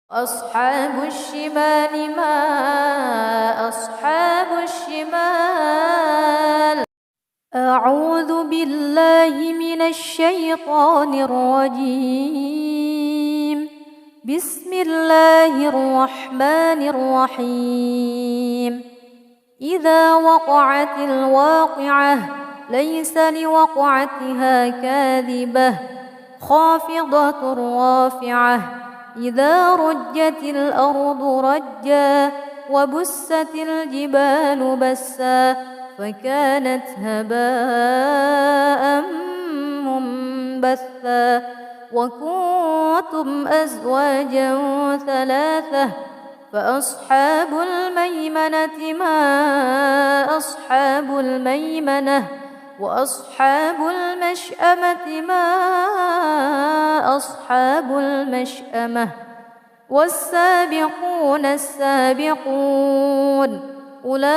أصحاب الشمال ما أصحاب الشمال. أعوذ بالله من الشيطان الرجيم. بسم الله الرحمن الرحيم. إذا وقعت الواقعة ليس لوقعتها كاذبة خافضة رافعة. إذا رجت الأرض رجا وبست الجبال بسا فكانت هباء منبثا. وكنتم أزواجا ثلاثة فأصحاب الميمنة ما أصحاب الميمنة. وأصحاب المشأمة ما أصحاب المشأمة. والسابقون السابقون أولئك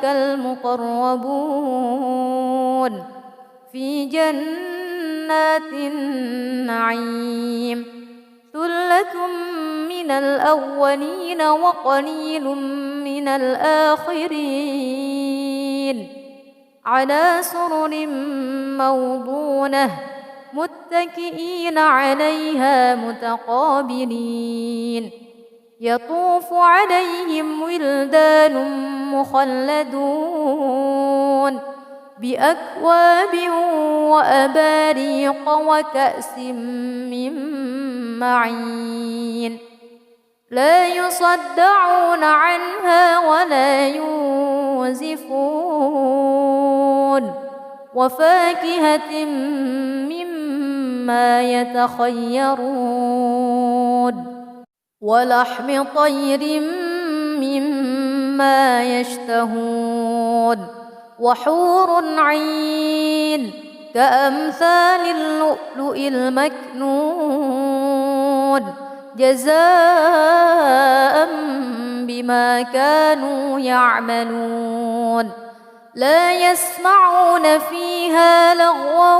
المقربون في جنات النعيم. ثلة من الأولين وقليل من الآخرين. على سرر موضونة متكئين عليها متقابلين. يطوف عليهم ولدان مخلدون بأكواب وأباريق وكأس من معين. لا يصدعون عنها ولا ينزفون. وفاكهة مما يتخيرون. ولحم طير مما يشتهون. وحور عين كأمثال اللؤلؤ المكنون جزاء بما كانوا يعملون. لا يسمعون فيها لغوا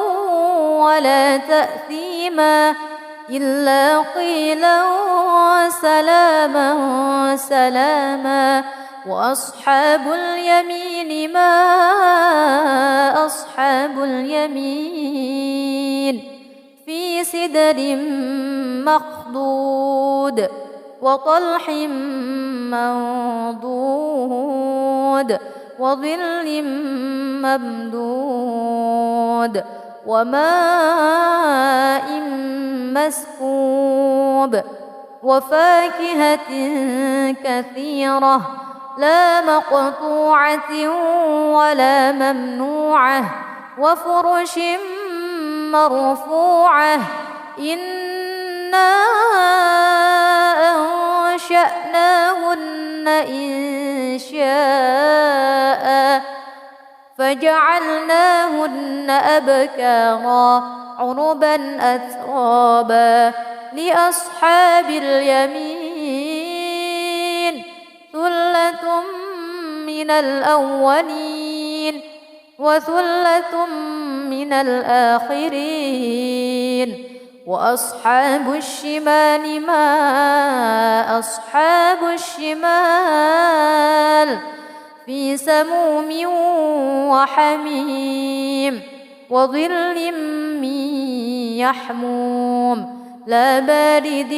ولا تأثيما إلا قيلا سلاما سلاما. وأصحاب اليمين ما أصحاب اليمين. في سدر مخضود وطلح منضود وظل ممدود وماء مسكوب. وفاكهة كثيرة لا مقطوعة ولا ممنوعة. وفرش مرفوعة. إنا أنشأناهن إنشاء فجعلناهن أبكارا عربا أترابا. لأصحاب اليمين ثلة من الأولين وثلة من الآخرين. وأصحاب الشمال ما أصحاب الشمال. في سموم وحميم وظل من يحموم لا بارد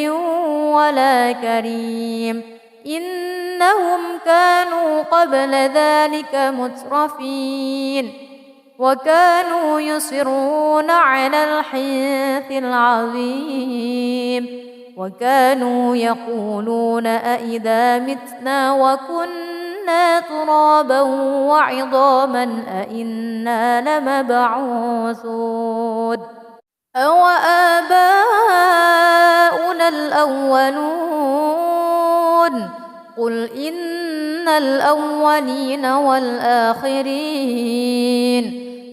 ولا كريم. إنهم كانوا قبل ذلك مترفين وكانوا يصرون على الحنث العظيم. وكانوا يقولون أئذا متنا وكنا ترابا وعظاما أئنا لمبعوثون أو آباؤنا الأولون. قل إن الأولين والآخرين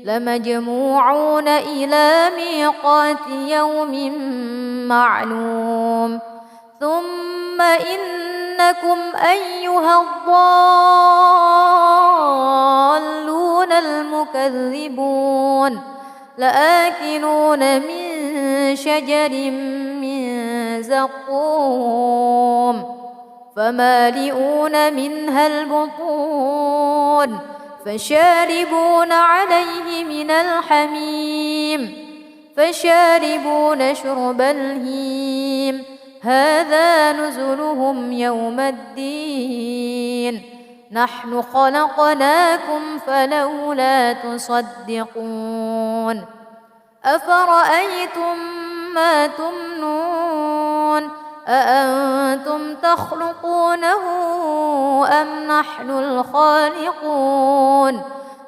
لمجموعون إلى ميقات يوم معلوم. ثم إنكم أيها الضالون المكذبون لآكلون من شجر من الزقوم فمالئون منها البطون فشاربون عليه من الحميم فشاربون شرب الهيم هذا نزلهم يوم الدين نحن خلقناكم فلولا تصدقون أفرأيتم ما تمنون أأنتم تخلقونه أم نحن الخالقون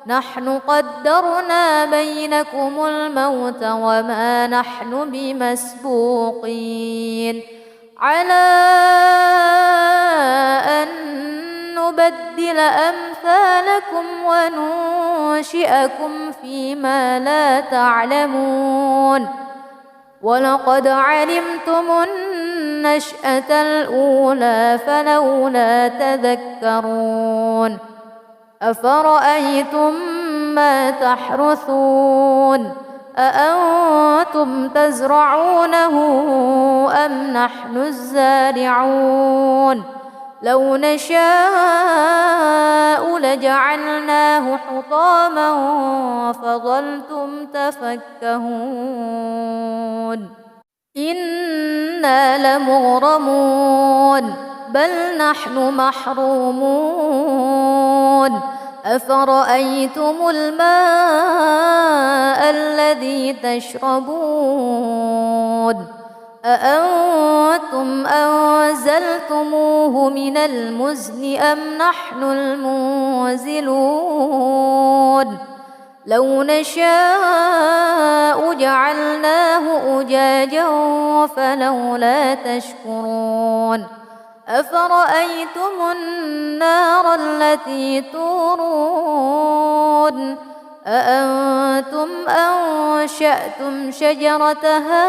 نحن قدرنا بينكم الموت وما نحن بمسبوقين على أن نبدل أمثالكم وننشئكم فيما لا تعلمون ولقد علمتم النشأة الأولى فلولا تذكرون أفرأيتم ما تحرثون أأنتم تزرعونه أم نحن الزارعون لو نشاء لجعلناه حطاما فظلتم تفكهون إنا لمغرمون بل نحن محرومون أفرأيتم الماء الذي تشربون أأنتم أنزلتموه من المزن أم نحن المنزلون لو نشاء جعلناه أجاجا فلولا تشكرون أفرأيتم النار التي تورون أأنتم أنشأتم شجرتها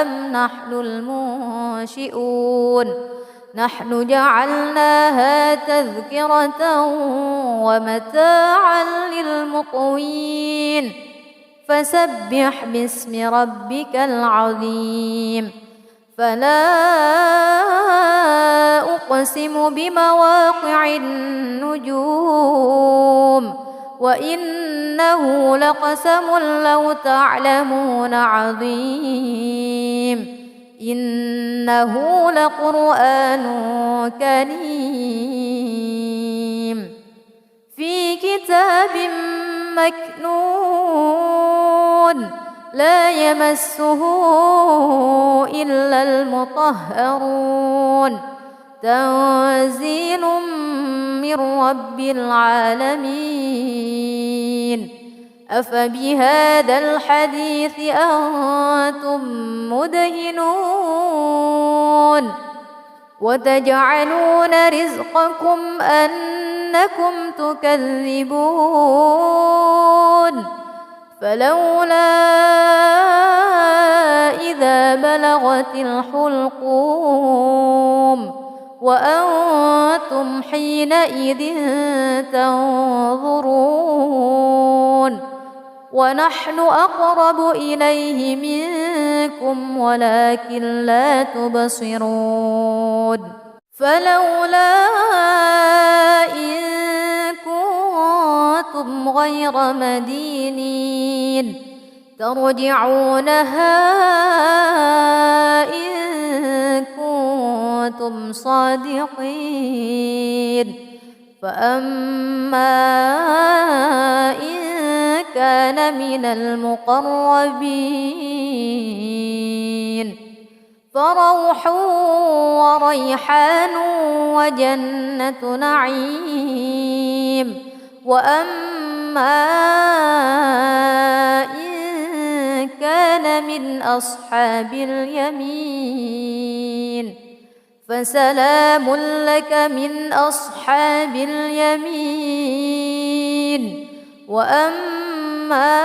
أم نحن المنشئون نحن جعلناها تذكرة ومتاعا للمقوين فسبح باسم ربك العظيم فلا أقسم بمواقع النجوم وإنه لقسم لو تعلمون عظيم إنه لقرآن كريم في كتاب مكنون لا يمسه إلا المطهرون تنزيل من رب العالمين أفبهذا الحديث أنتم مدهنون وتجعلون رزقكم أنكم تكذبون فلولا إذا بلغت الحلقوم وأنتم حينئذ تنظرون ونحن أقرب إليه منكم ولكن لا تبصرون فلولا إن كنتم غير مدينين ترجعونها إن كنتم صادقين فأما إن كان من المقربين فروح وريحان وجنة نعيم وأما إن كان من أصحاب اليمين فسلام لك من أصحاب اليمين وأما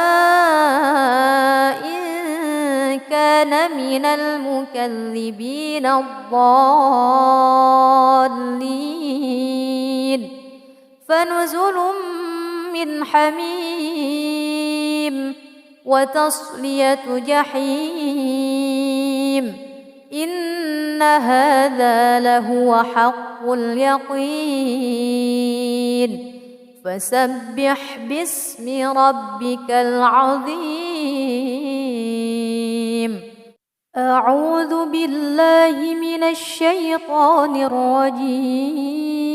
إن كان من المكذبين الضالين فنزل من حميم وتصلية جحيم إن هذا لهو حق اليقين فسبح باسم ربك العظيم أعوذ بالله من الشيطان الرجيم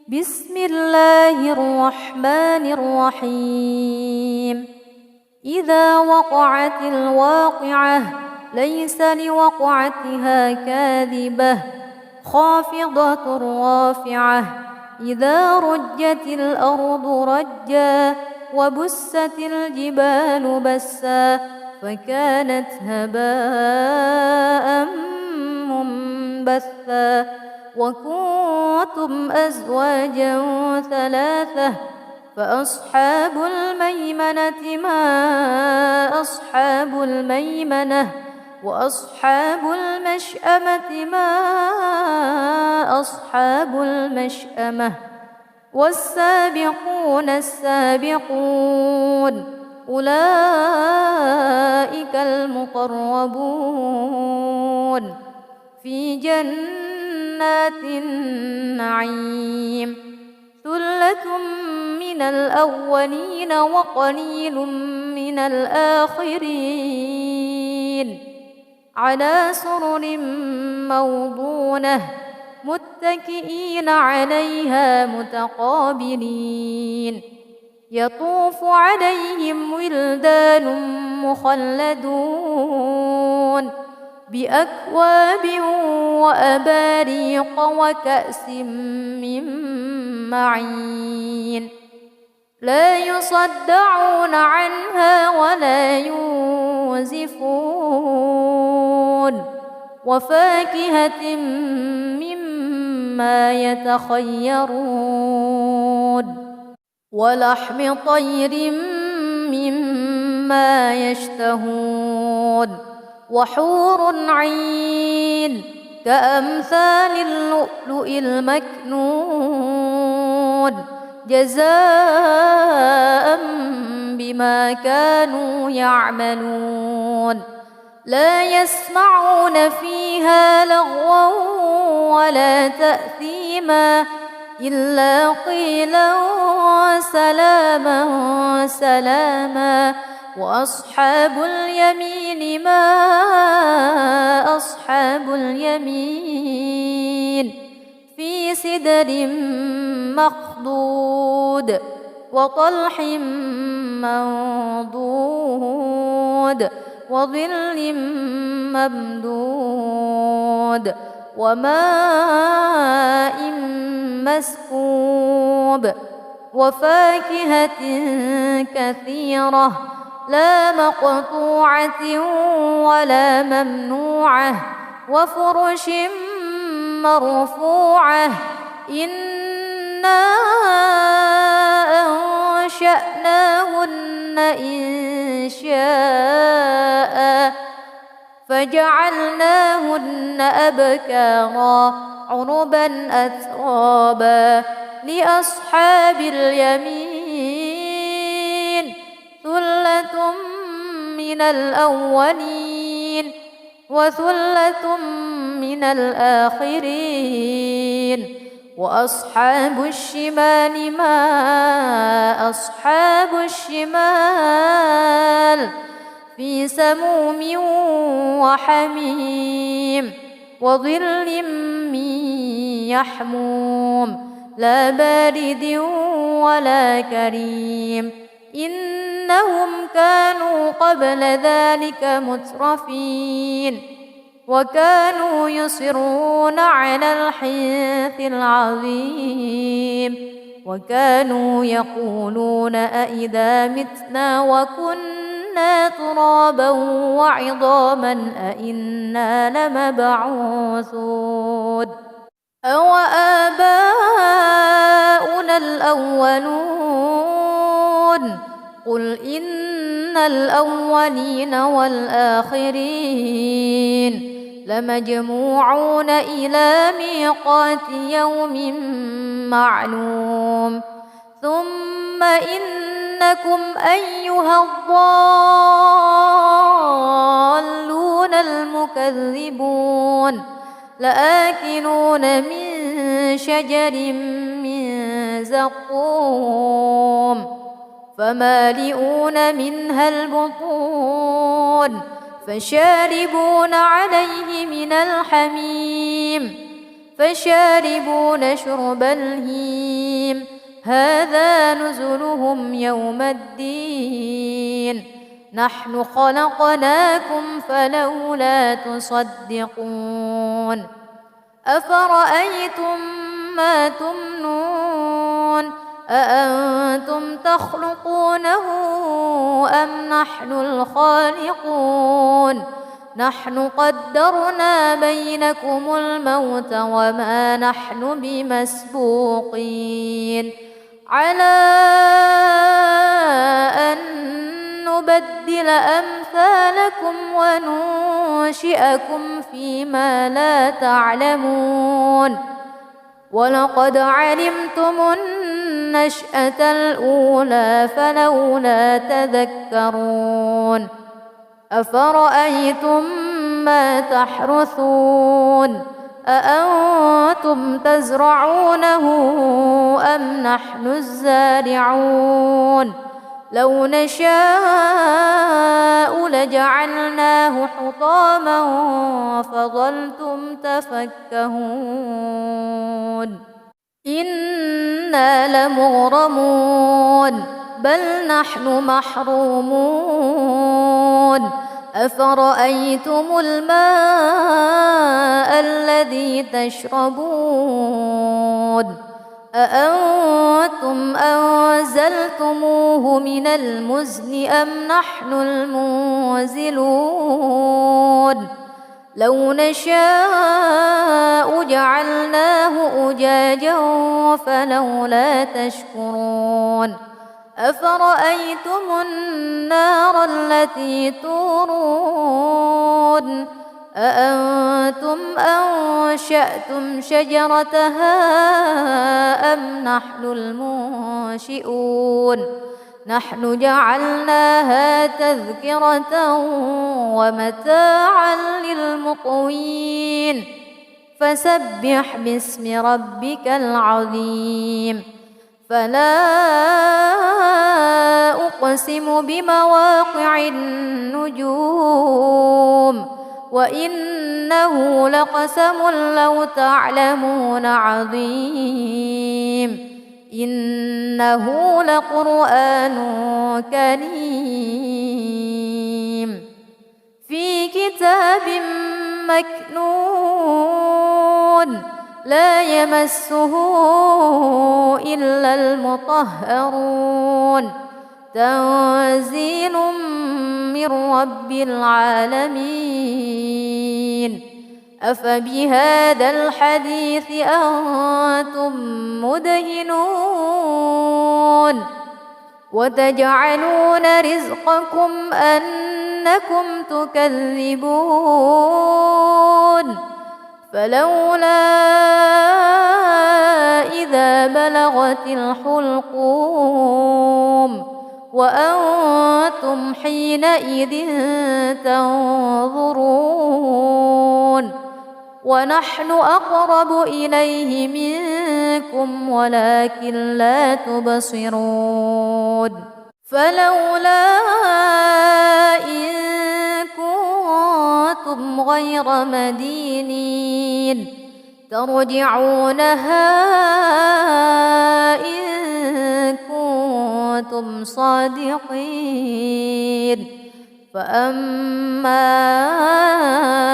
بسم الله الرحمن الرحيم إذا وقعت الواقعة ليس لوقعتها كاذبة خافضة رافعة إذا رجت الأرض رجا وبست الجبال بسا فكانت هباء منبثا وكنتم أزواجا ثلاثة فأصحاب الميمنة ما أصحاب الميمنة وأصحاب المشأمة ما أصحاب المشأمة والسابقون السابقون أولئك المقربون في جنات النعيم ثلة من الأولين وقليل من الآخرين على سرر موضونة متكئين عليها متقابلين يطوف عليهم ولدان مخلدون بأكواب وأباريق وكأس من معين لا يصدعون عنها ولا ينزفون وفاكهة مما يتخيرون ولحم طير مما يشتهون وحور عين كأمثال اللؤلؤ المكنون جزاء بما كانوا يعملون لا يسمعون فيها لغوا ولا تأثيما إلا قيلا سلاما سلاما وأصحاب اليمين ما أصحاب اليمين في سدر مخضود وطلح منضود وظل ممدود وماء مسكوب وفاكهة كثيرة لا مقطوعة ولا ممنوعة وفرش مرفوعة إنا أنشأناهن إنشاء فجعلناهن أبكارا عربا أترابا لأصحاب اليمين ثلة من الأولين وثلة من الآخرين وأصحاب الشمال ما أصحاب الشمال في سموم وحميم وظل من يحموم لا بارد ولا كريم إنهم كانوا قبل ذلك مترفين وكانوا يصرون على الحنث العظيم وكانوا يقولون أئذا متنا وكنا ترابا وعظاما أئنا لمبعوثون أو آباؤنا الأولون قل إن الأولين والآخرين لمجموعون إلى ميقات يوم معلوم ثم إنكم أيها الضالون المكذبون لآكلون من شجر من زقوم فمالئون منها البطون فشاربون عليه من الحميم فشاربون شرب الهيم هذا نزلهم يوم الدين نحن خلقناكم فلولا تصدقون أفرأيتم ما تمنون أأنتم تخلقونه أم نحن الخالقون نحن قدرنا بينكم الموت وما نحن بمسبوقين على أن نبدل أمثالكم وننشئكم فيما لا تعلمون ولقد علمتم النشأة الأولى فلولا تذكرون أفرأيتم ما تحرثون أأنتم تزرعونه أم نحن الزارعون لو نشاء لجعلناه حطاما فظلتم تفكهون إنا لمغرمون بل نحن محرومون أفرأيتم الماء الذي تشربون أأنتم أنزلتموه من المزن أم نحن المنزلون لو نشاء جعلناه أجاجا فلولا تشكرون أفرأيتم النار التي تورون أأنتم أنشأتم شجرتها أم نحن المنشئون نحن جعلناها تذكرة ومتاعا للمقوين فسبح باسم ربك العظيم فلا أقسم بمواقع النجوم وإنه لقسم لو تعلمون عظيم إنه لقرآن كريم في كتاب مكنون لا يمسه إلا المطهرون تنزيل من رب العالمين أفبهذا الحديث أنتم مدهنون وتجعلون رزقكم أنكم تكذبون فلولا إذا بلغت الحلقوم وأنتم حينئذ تنظرون ونحن أقرب إليه منكم ولكن لا تبصرون فلولا إن كنتم غير مدينين ترجعونها إن كنتم صادقين فأما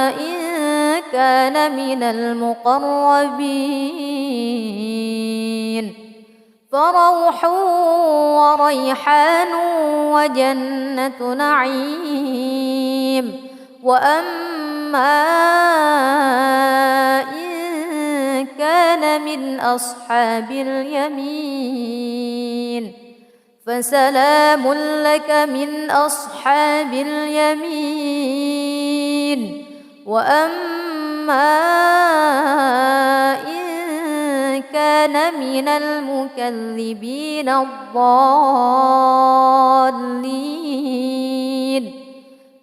إن كان من المقربين فروح وريحان وجنة نعيم وأما إن كان من أصحاب اليمين فسلام لك من أصحاب اليمين وأما إن كان من المكذبين الضالين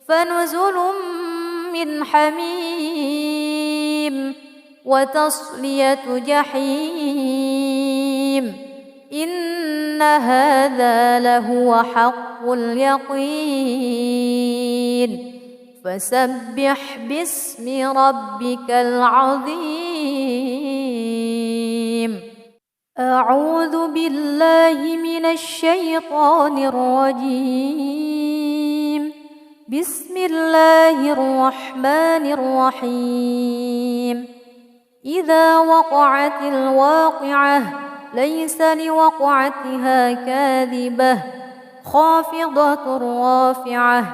فنزل من حميم وتصلية جحيم إن هذا لهو حق اليقين فسبح باسم ربك العظيم أعوذ بالله من الشيطان الرجيم بسم الله الرحمن الرحيم إذا وقعت الواقعة ليس لوقعتها كاذبة خافضة رافعة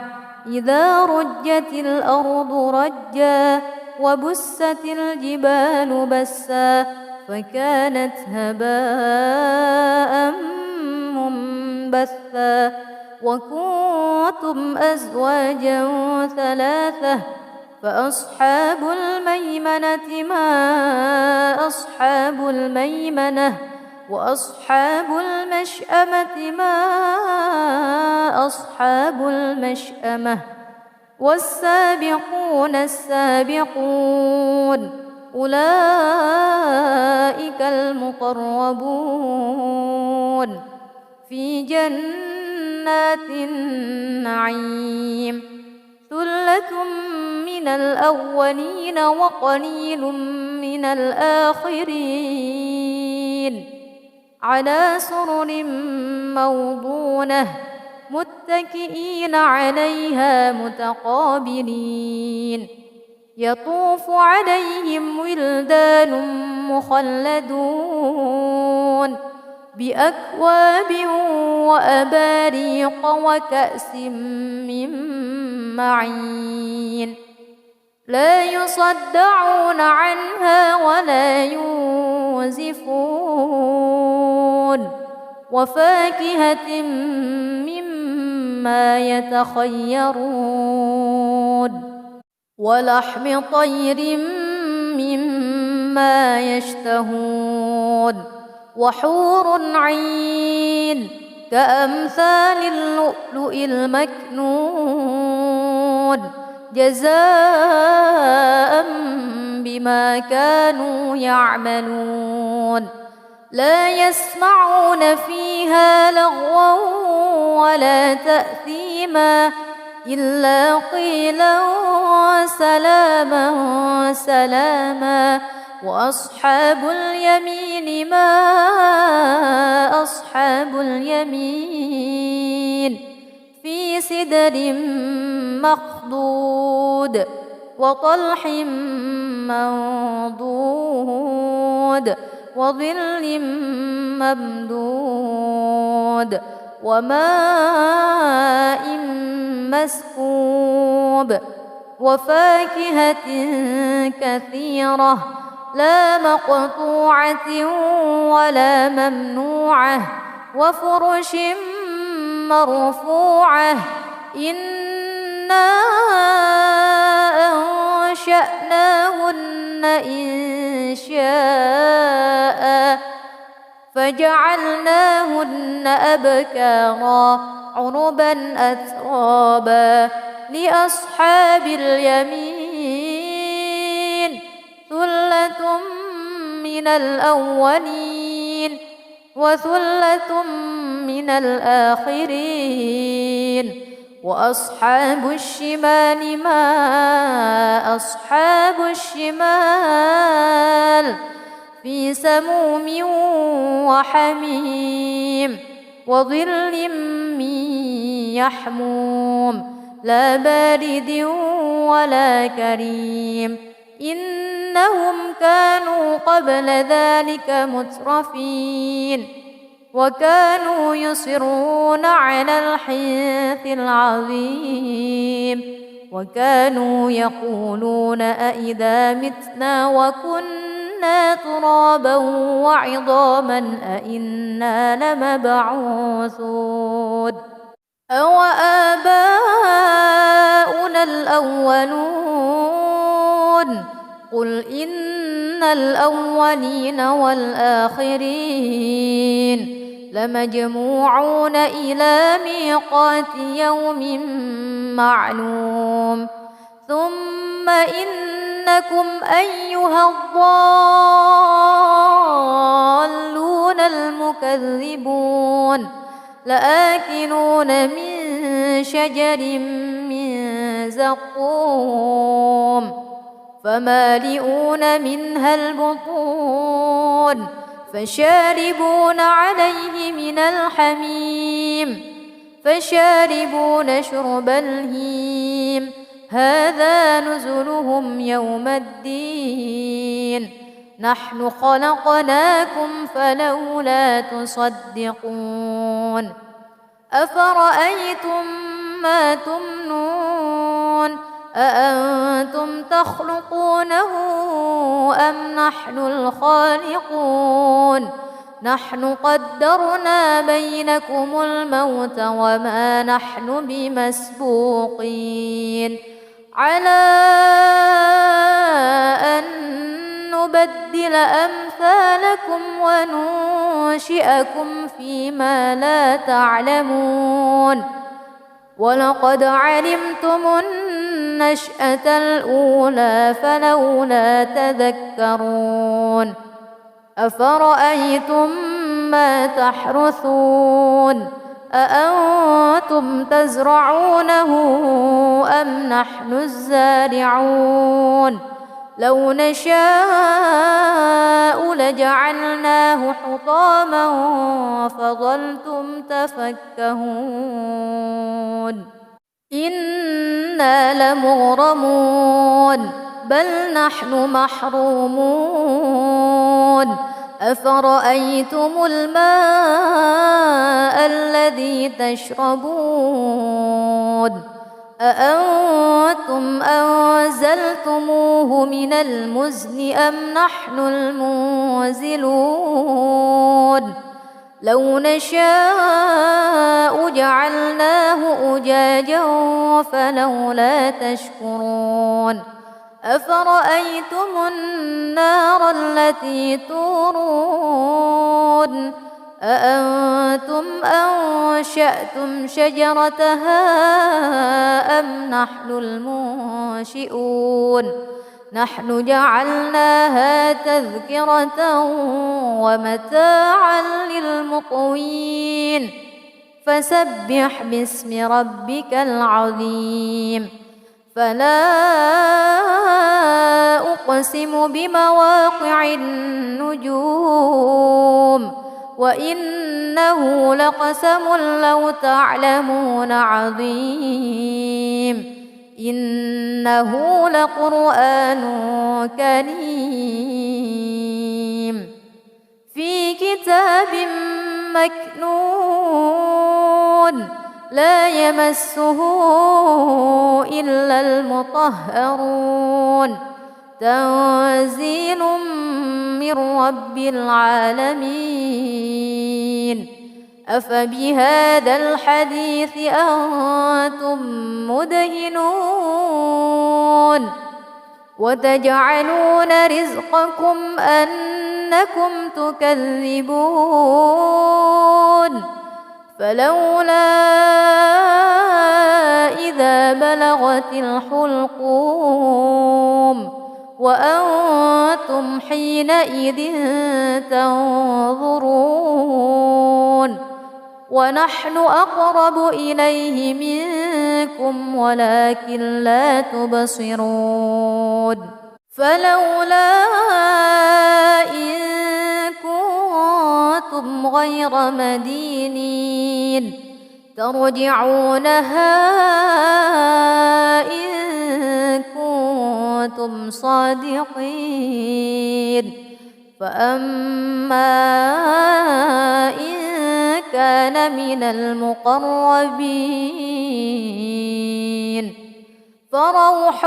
إذا رجت الأرض رجا وبست الجبال بسا فكانت هباء منبثا وكنتم أزواجا ثلاثة فأصحاب الميمنة ما أصحاب الميمنة وأصحاب المشأمة ما أصحاب المشأمة والسابقون السابقون أولئك المقربون في جنات النعيم ثلة من الأولين وقليل من الآخرين على سرر موضونة متكئين عليها متقابلين يطوف عليهم ولدان مخلدون بأكواب وأباريق وكأس من معين لا يصدعون عنها ولا ينزفون وفاكهة مما يتخيرون ولحم طير مما يشتهون وحور عين كأمثال اللؤلؤ المكنون جزاء بما كانوا يعملون لا يسمعون فيها لغوا ولا تأثيما إلا قيلا سلاما سلاما وأصحاب اليمين ما أصحاب اليمين في سدر مخضود وطلح منضود وظل ممدود وماء مسكوب وفاكهة كثيرة لا مقطوعة ولا ممنوعة وفرش مرفوعة إنا أنشأناهن إنشاء فجعلناهن أبكارا عربا أترابا لأصحاب اليمين ثلة من الأولين وثلة من الآخرين وأصحاب الشمال ما أصحاب الشمال في سموم وحميم وظل من يحموم لا بارد ولا كريم إنهم كانوا قبل ذلك مترفين وكانوا يصرون على الحنث العظيم وكانوا يقولون أئذا متنا وكنا ترابا وعظاما أئنا لمبعوثون أو آباؤنا الأولون قل إن الأولين والآخرين لمجموعون إلى ميقات يوم معلوم ثم إنكم أيها الضالون المكذبون لآكلون من شجر من زقوم فمالئون منها البطون فشاربون عليه من الحميم فشاربون شرب الهيم هذا نزلهم يوم الدين نحن خلقناكم فلولا تصدقون أفرأيتم ما تمنون أأنتم تخلقونه أم نحن الخالقون نحن قدرنا بينكم الموت وما نحن بمسبوقين على أن نبدل أمثالكم وننشئكم فيما لا تعلمون ولقد علمتم النشأة الأولى فلولا تذكرون أفرأيتم ما تحرثون أأنتم تزرعونه أم نحن الزارعون لو نشاء لجعلناه حطاما فظلتم تفكهون إنا لمغرمون بل نحن محرومون أفرأيتم الماء الذي تشربون أأنتم أنزلتموه من المزن أم نحن المنزلون لو نشاء جعلناه أجاجا فلولا تشكرون أفرأيتم النار التي تورون أأنتم أنشأتم شجرتها أم نحن المنشئون نحن جعلناها تذكرة ومتاعا للمقوين فسبح باسم ربك العظيم فلا أقسم بمواقع النجوم وإنه لقسم لو تعلمون عظيم إنه لقرآن كريم في كتاب مكنون لا يمسه إلا المطهرون تنزيل من رب العالمين أفبهذا الحديث أنتم مدهنون وتجعلون رزقكم أنكم تكذبون فلولا إذا بلغت الحلقوم وأنتم حينئذ تنظرون ونحن أقرب إليه منكم ولكن لا تبصرون فلولا إن كنتم غير مدينين ترجعونها إن كنتم صادقين فأما إن كان من المقربين فروح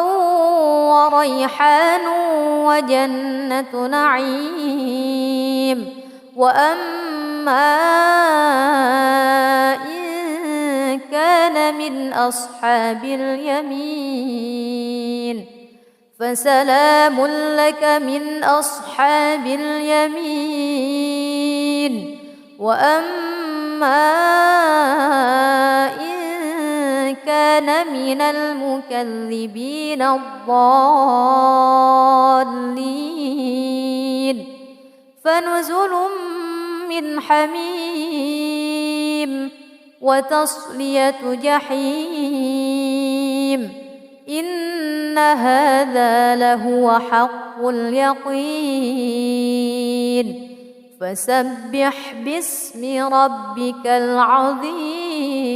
وريحان وجنة نعيم وأما إن كان من أصحاب اليمين فسلام لك من أصحاب اليمين وأما إن كان من المكذبين الضالين فنزل من حميم وتصلية جحيم إن هذا لهو حق اليقين فسبح باسم ربك العظيم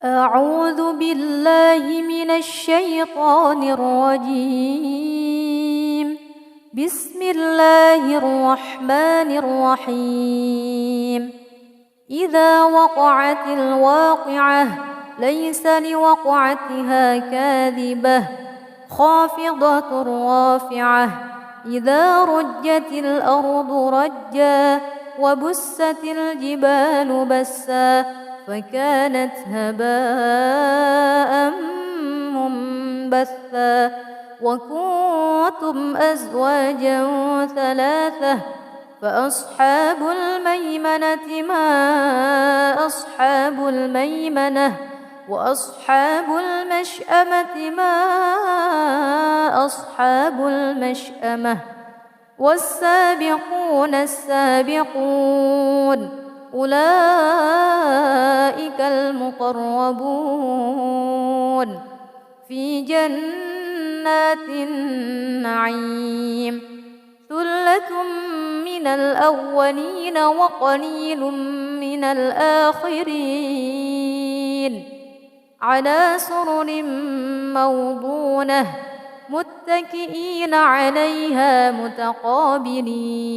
أعوذ بالله من الشيطان الرجيم بسم الله الرحمن الرحيم إذا وقعت الواقعة ليس لوقعتها كاذبة خافضة رافعة إذا رجت الأرض رجا وبست الجبال بسا فكانت هباء منبثا وكنتم أزواجا ثلاثة فأصحاب الميمنة ما أصحاب الميمنة وأصحاب المشأمة ما أصحاب المشأمة والسابقون السابقون أولئك المقربون في جنات النعيم ثلة من الأولين وقليل من الآخرين على سرر موضونة متكئين عليها متقابلين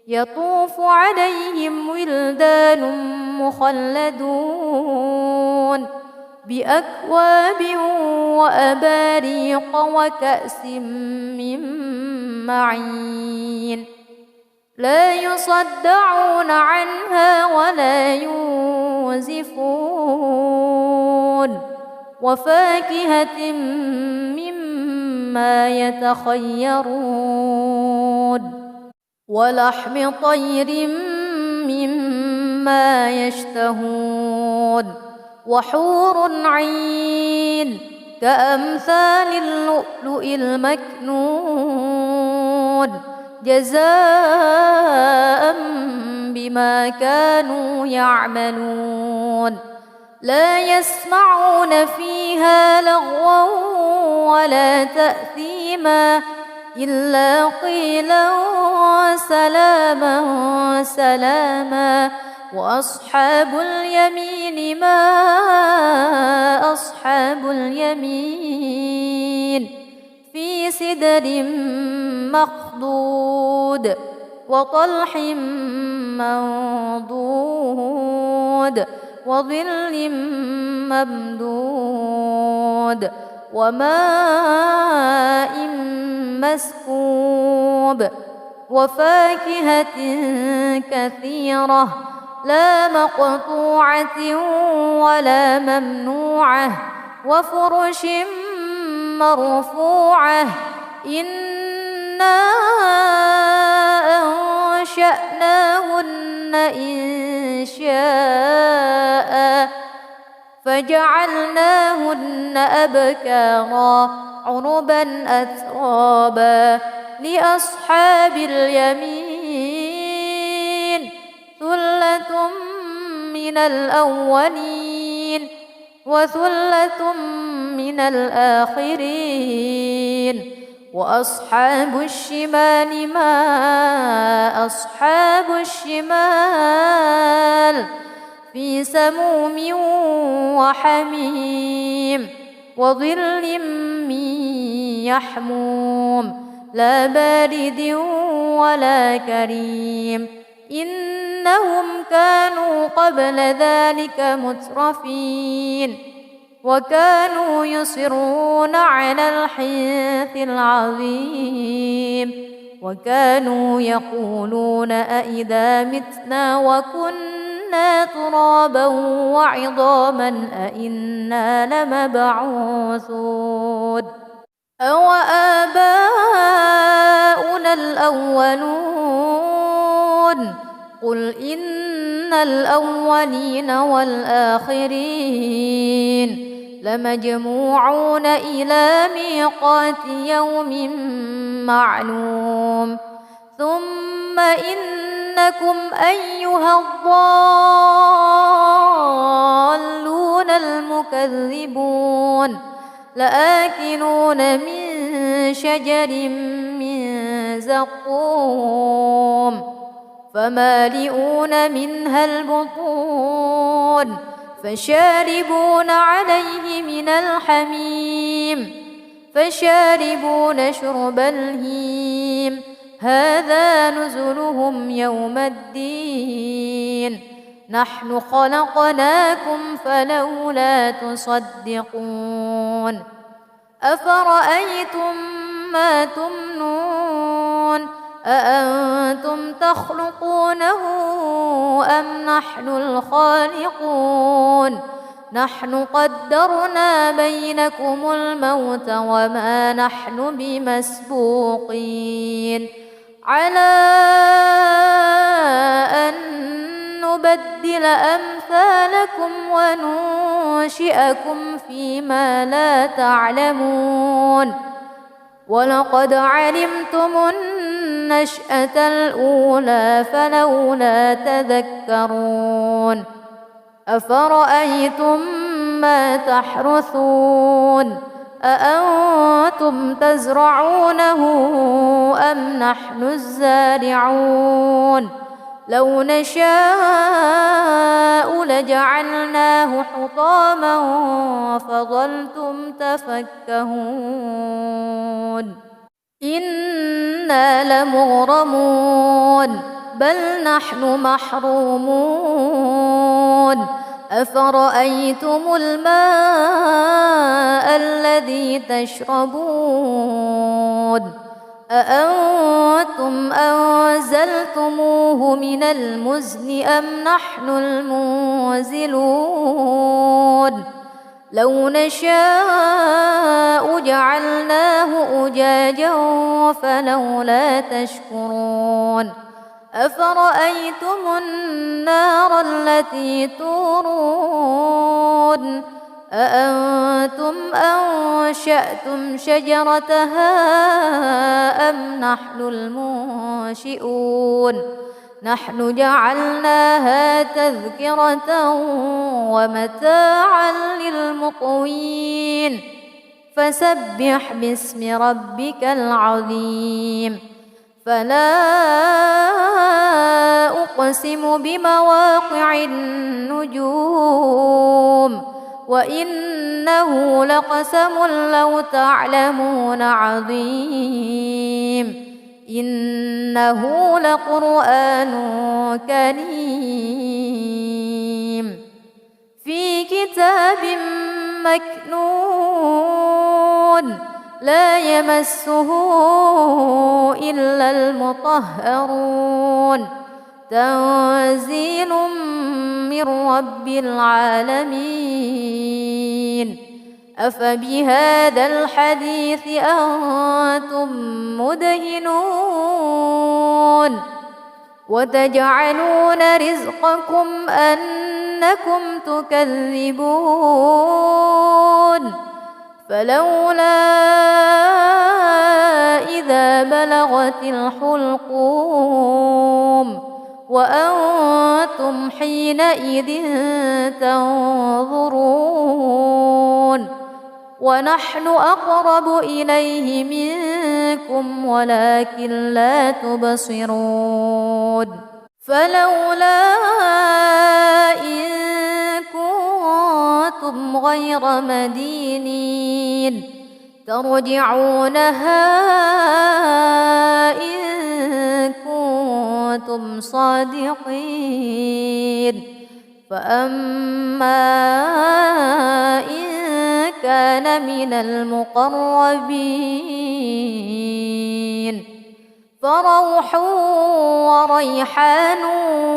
يطوف عليهم ولدان مخلدون بأكواب وأباريق وكأس من معين لا يصدعون عنها ولا ينزفون وفاكهة مما يتخيرون ولحم طير مما يشتهون وحور عين كأمثال اللؤلؤ المكنون جزاء بما كانوا يعملون لا يسمعون فيها لغوا ولا تأثيما إلا قيلا سلاما سلاما وأصحاب اليمين ما أصحاب اليمين في سدر مخضود وطلح منضود وظل ممدود وماء مسكوب وفاكهة كثيرة لا مقطوعة ولا ممنوعة وفرش مرفوعة إنا أنشأناهن إنشاء فجعلناهن أبكارا عربا أترابا لأصحاب اليمين ثلة من الأولين وثلة من الآخرين وأصحاب الشمال ما أصحاب الشمال في سموم وحميم وظل من يحموم لا بارد ولا كريم إنهم كانوا قبل ذلك مترفين وكانوا يصرون على الحنث العظيم وكانوا يقولون أئذا متنا وكنا ترابا وعظاما أئنا لمبعوثون أو آباؤنا الأولون قل إن الأولين والآخرين لمجموعون إلى ميقات يوم معلوم ثم إنكم أيها الضالون المكذبون لآكلون من شجر من زقوم فمالئون منها البطون فشاربون عليه من الحميم فشاربون شرب الهيم هذا نزلهم يوم الدين نحن خلقناكم فلولا تصدقون أفرأيتم ما تمنون أأنتم تخلقونه أم نحن الخالقون نحن قدرنا بينكم الموت وما نحن بمسبوقين على أن نبدل أمثالكم وننشئكم فيما لا تعلمون ولقد علمتم النشأة الأولى فلولا تذكرون أفرأيتم ما تحرثون أأنتم تزرعونه أم نحن الزارعون لو نشاء لجعلناه حطاما فظلتم تفكهون إنا لمغرمون بل نحن محرومون أفرأيتم الماء الذي تشربون أأنتم أنزلتموه من المزن أم نحن المنزلون لو نشاء جعلناه أجاجا فلولا تشكرون أفرأيتم النار التي تورون أأنتم أنشأتم شجرتها أم نحن المنشئون نحن جعلناها تذكرة ومتاعا للمقوين فسبح باسم ربك العظيم فلا أقسم بمواقع النجوم وإنه لقسم لو تعلمون عظيم إنه لقرآن كريم في كتاب مكنون لا يمسه إلا المطهرون تنزيل من رب العالمين أفبهذا الحديث أنتم مدهنون وتجعلون رزقكم أنكم تكذبون فلولا إذا بلغت الحلقوم وأنتم حينئذ تنظرون ونحن أقرب إليه منكم ولكن لا تبصرون فلولا إن كنتم غير مدينين ترجعونها إن كنتم صادقين فأما إن كان من المقربين فروح وريحان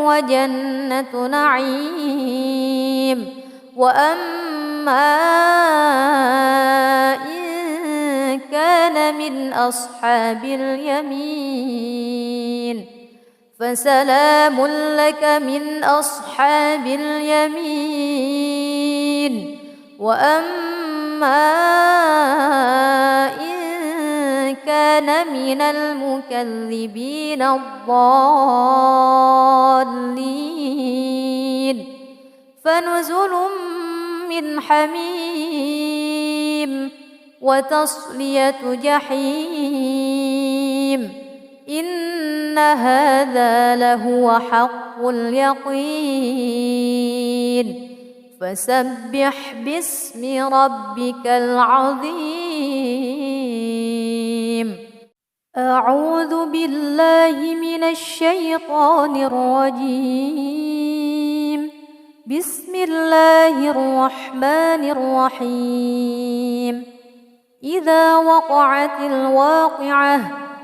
وجنة نعيم وأما إن كان من أصحاب اليمين فسلام لك من أصحاب أصحاب اليمين وأما إن كان من المكذبين الضالين فنزل من حميم وتصلية جحيم إن هذا لهو حق اليقين فسبح باسم ربك العظيم أعوذ بالله من الشيطان الرجيم بسم الله الرحمن الرحيم إذا وقعت الواقعة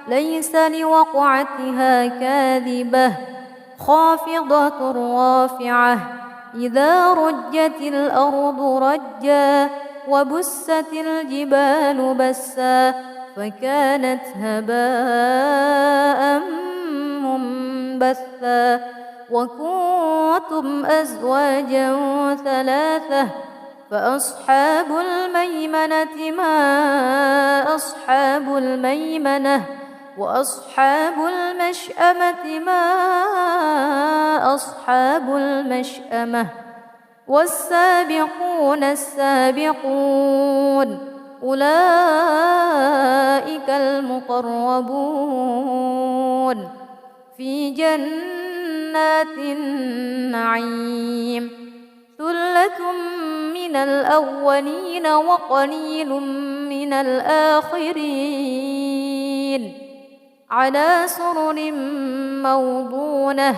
ليس لوقعتها كاذبة خافضة رافعة إذا رجت الأرض رجا وبست الجبال بسا فكانت هباء منبثا وكنتم أزواجا ثلاثة فأصحاب الميمنة ما أصحاب الميمنة وأصحاب المشأمة ما أصحاب المشأمة والسابقون السابقون أولئك المقربون في جنات النعيم ثلة من الأولين وقليل من الآخرين على سرر موضونة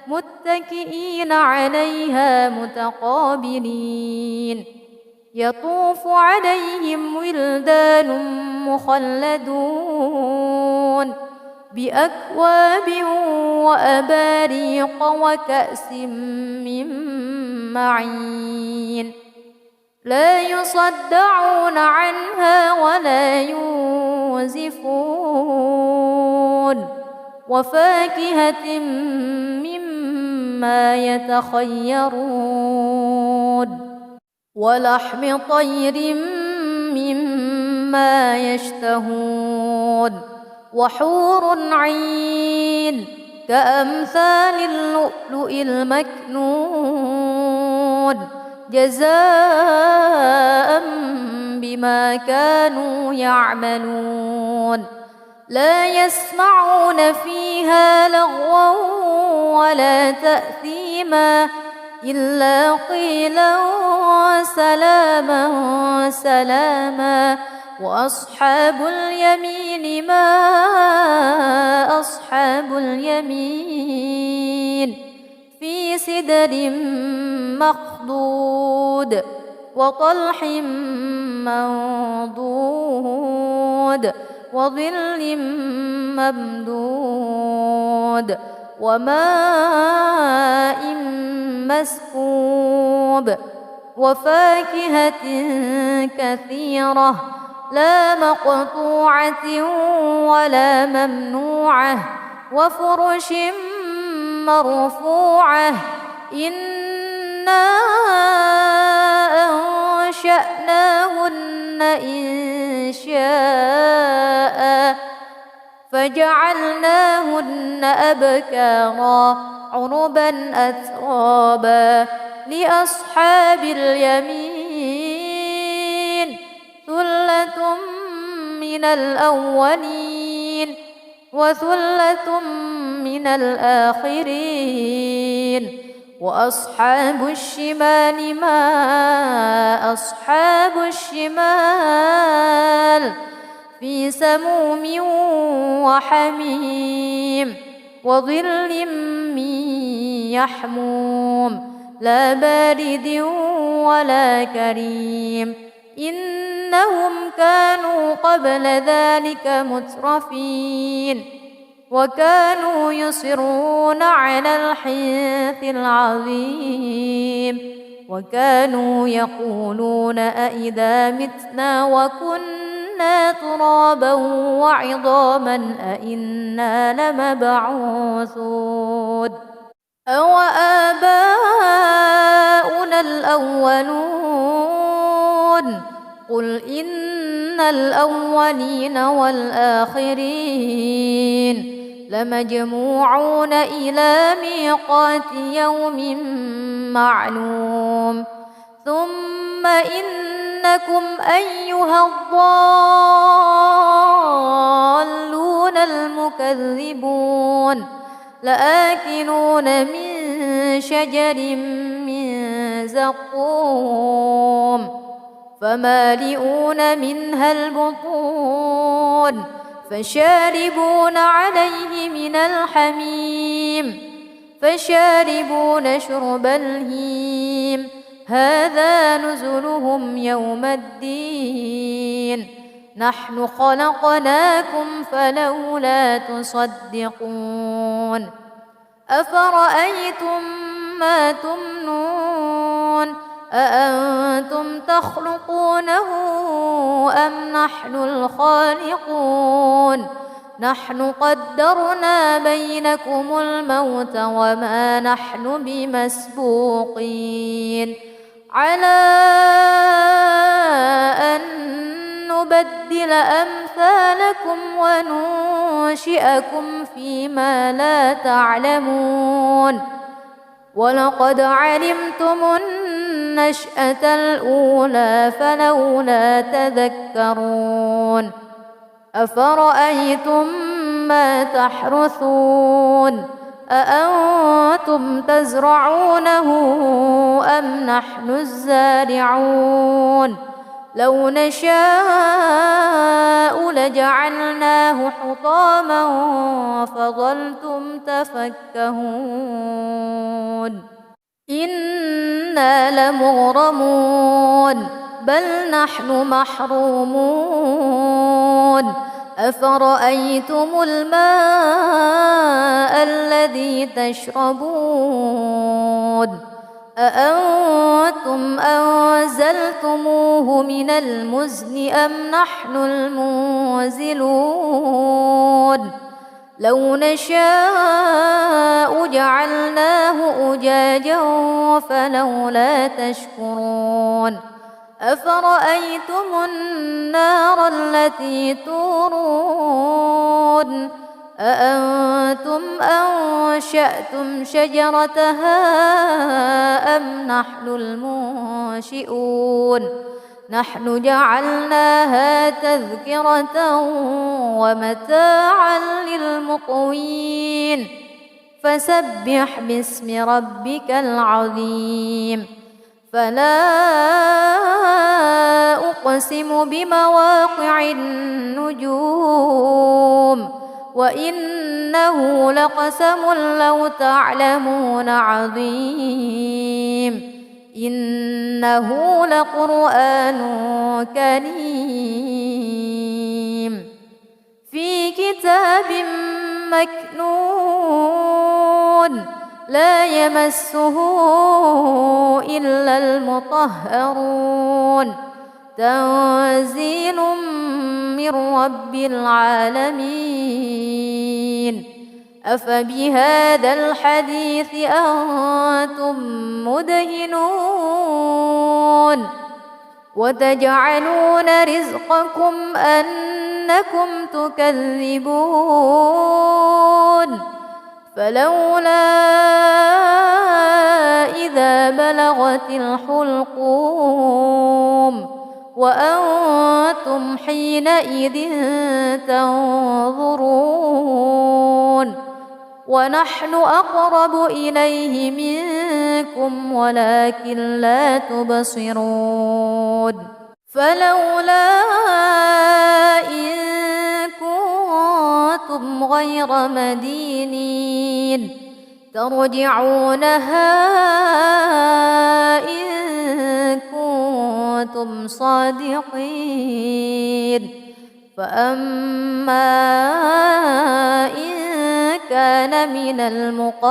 متكئين عليها متقابلين يطوف عليهم ولدان مخلدون بأكواب وأباريق وكأس من معين لا يصدعون عنها ولا ينزفون وفاكهة مما يتخيرون ولحم طير مما يشتهون وحور عين كأمثال اللؤلؤ المكنون جزاء بما كانوا يعملون لا يسمعون فيها لغوا ولا تأثيما إلا قيلا سلاما سلاما وأصحاب اليمين ما أصحاب اليمين في سدر مخضود وطلح منضود وظل ممدود وماء مسكوب وفاكهة كثيرة لا مقطوعة ولا ممنوعة وفرش مرفوعة إنا أنشأناهن إنشاء فجعلناهن أبكارا عربا أترابا لأصحاب اليمين ثلة من الأولين وثلة من الآخرين وأصحاب الشمال ما أصحاب الشمال في سموم وحميم وظل من يحموم لا بارد ولا كريم إنهم كانوا قبل ذلك مترفين وكانوا يصرون على الحنث العظيم وكانوا يقولون أئذا متنا وكنا ترابا وعظاما أئنا لمبعوثون أوآباؤنا الأولون قل إن الأولين والآخرين لمجموعون إلى ميقات يوم معلوم ثم إنكم أيها الضالون المكذبون لآكلون من شجر من زقوم فمالئون منها البطون فشاربون عليه من الحميم فشاربون شرب الهيم هذا نزلهم يوم الدين نحن خلقناكم فلولا تصدقون أفرأيتم ما تمنون أأنتم تخلقونه أم نحن الخالقون نحن قدرنا بينكم الموت وما نحن بمسبوقين على أن نبدل أمثالكم وننشئكم فيما لا تعلمون ولقد علمتم النشأة الأولى فلولا تذكرون أفرأيتم ما تحرثون أأنتم تزرعونه أم نحن الزارعون لو نشاء لجعلناه حطاما فظلتم تفكهون إنا لمغرمون بل نحن محرومون أفرأيتم الماء الذي تشربون أأنتم أنزلتموه من المزن أم نحن المنزلون لو نشاء جعلناه أجاجا فلولا تشكرون أفرأيتم النار التي تورون أأنتم أنشأتم شجرتها أم نحن المنشئون نحن جعلناها تذكرة ومتاعا للمقوين فسبح باسم ربك العظيم فلا أقسم بمواقع النجوم وإنه لقسم لو تعلمون عظيم إنه لقرآن كريم في كتاب مكنون لا يمسه إلا المطهرون تنزيل من رب العالمين أفبهذا الحديث أنتم مدهنون وتجعلون رزقكم أنكم تكذبون فلولا إذا بلغت الحلقوم وأنتم حينئذ تنظرون ونحن أقرب إليه منكم ولكن لا تبصرون فلولا إن كنتم غير مدينين ترجعونها إن كنتم صادقين فأما إن كان من المقربين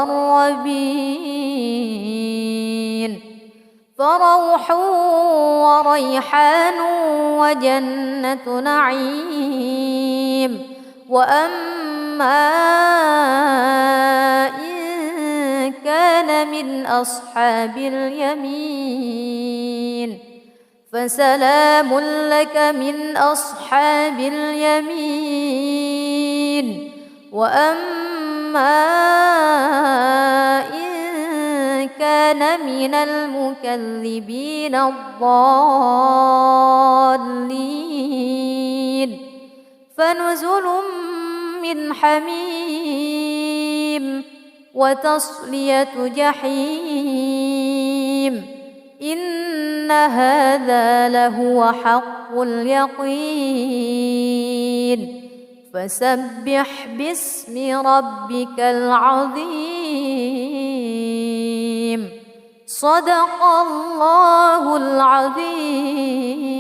فروح وريحان وجنة نعيم وأما إن كان من أصحاب اليمين فسلام لك من أصحاب اليمين وأما إن كان من المكذبين الضالين فنزل من حميم وتصلية جحيم إن هذا لهو حق اليقين فسبح باسم ربك العظيم صدق الله العظيم.